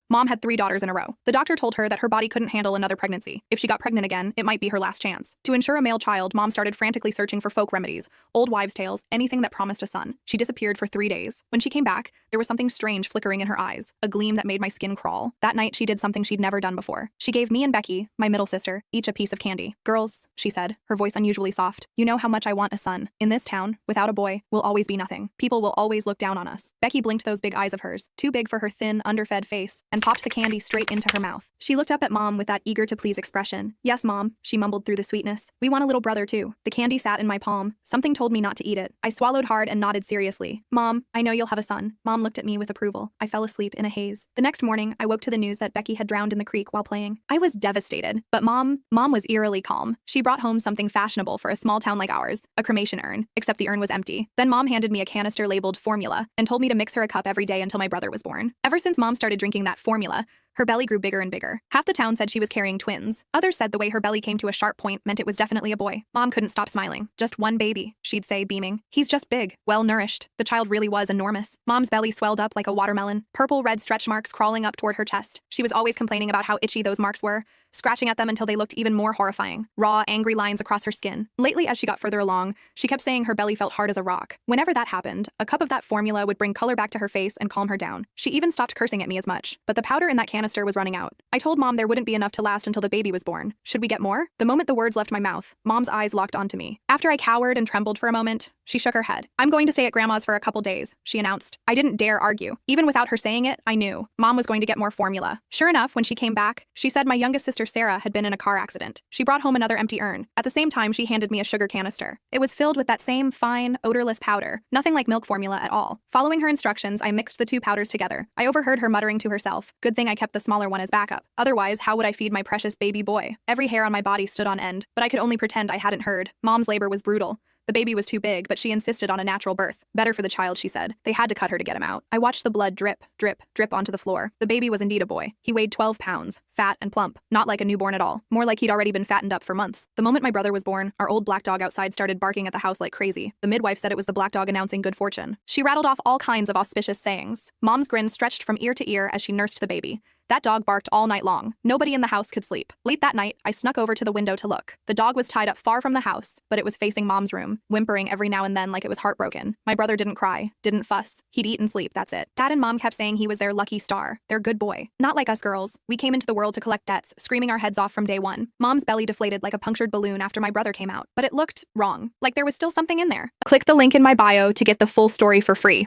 Mom had 3 daughters in a row. The doctor told her that her body couldn't handle another pregnancy. If she got pregnant again, it might be her last chance. To ensure a male child, Mom started frantically searching for folk remedies, old wives' tales, anything that promised a son. She disappeared for 3 days. When she came back, there was something strange flickering in her eyes, a gleam that made my skin crawl. That night, she did something she'd never done before. She gave me and Becky, my middle sister, each a piece of candy. "Girls," she said, her voice unusually soft, "you know how much I want a son. In this town, without a boy, we'll always be nothing. People will always look down on us." Becky blinked those big eyes of hers, too big for her thin, underfed face, and popped the candy straight into her mouth. She looked up at Mom with that eager-to-please expression. "Yes, Mom," she mumbled through the sweetness. "We want a little brother, too." The candy sat in my palm. Something told me not to eat it. I swallowed hard and nodded seriously. "Mom, I know you'll have a son." Mom looked at me with approval. I fell asleep in a haze. The next morning, I woke to the news that Becky had drowned in the creek while playing. I was devastated, but Mom was eerily calm. She brought home something fashionable for a small town like ours, a cremation urn, except the urn was empty. Then Mom handed me a canister labeled formula and told me to mix her a cup every day until my brother was born. Ever since Mom started drinking that formula, her belly grew bigger and bigger. Half the town said she was carrying twins. Others said the way her belly came to a sharp point meant it was definitely a boy. Mom couldn't stop smiling. "Just one baby," she'd say, beaming. "He's just big, well-nourished." The child really was enormous. Mom's belly swelled up like a watermelon, purple-red stretch marks crawling up toward her chest. She was always complaining about how itchy those marks were, scratching at them until they looked even more horrifying. Raw, angry lines across her skin. Lately, as she got further along, she kept saying her belly felt hard as a rock. Whenever that happened, a cup of that formula would bring color back to her face and calm her down. She even stopped cursing at me as much. But the powder in that canister was running out. I told Mom there wouldn't be enough to last until the baby was born. Should we get more? The moment the words left my mouth, Mom's eyes locked onto me. After I cowered and trembled for a moment, she shook her head. "I'm going to stay at Grandma's for a couple days," she announced. I didn't dare argue. Even without her saying it, I knew. Mom was going to get more formula. Sure enough, when she came back, she said my youngest sister Sarah had been in a car accident. She brought home another empty urn. At the same time, she handed me a sugar canister. It was filled with that same fine, odorless powder. Nothing like milk formula at all. Following her instructions, I mixed the 2 powders together. I overheard her muttering to herself, "Good thing I kept the smaller one as backup. Otherwise, how would I feed my precious baby boy?" Every hair on my body stood on end, but I could only pretend I hadn't heard. Mom's labor was brutal. The baby was too big, but she insisted on a natural birth. Better for the child, she said. They had to cut her to get him out. I watched the blood drip, drip, drip onto the floor. The baby was indeed a boy. He weighed 12 pounds, fat and plump, not like a newborn at all, more like he'd already been fattened up for months. The moment my brother was born, our old black dog outside started barking at the house like crazy. The midwife said it was the black dog announcing good fortune. She rattled off all kinds of auspicious sayings. Mom's grin stretched from ear to ear as she nursed the baby. That dog barked all night long. Nobody in the house could sleep. Late that night, I snuck over to the window to look. The dog was tied up far from the house, but it was facing Mom's room, whimpering every now and then like it was heartbroken. My brother didn't cry, didn't fuss. He'd eat and sleep, that's it. Dad and Mom kept saying he was their lucky star, their good boy. Not like us girls. We came into the world to collect debts, screaming our heads off from day one. Mom's belly deflated like a punctured balloon after my brother came out, but it looked wrong, like there was still something in there. Click the link in my bio to get the full story for free.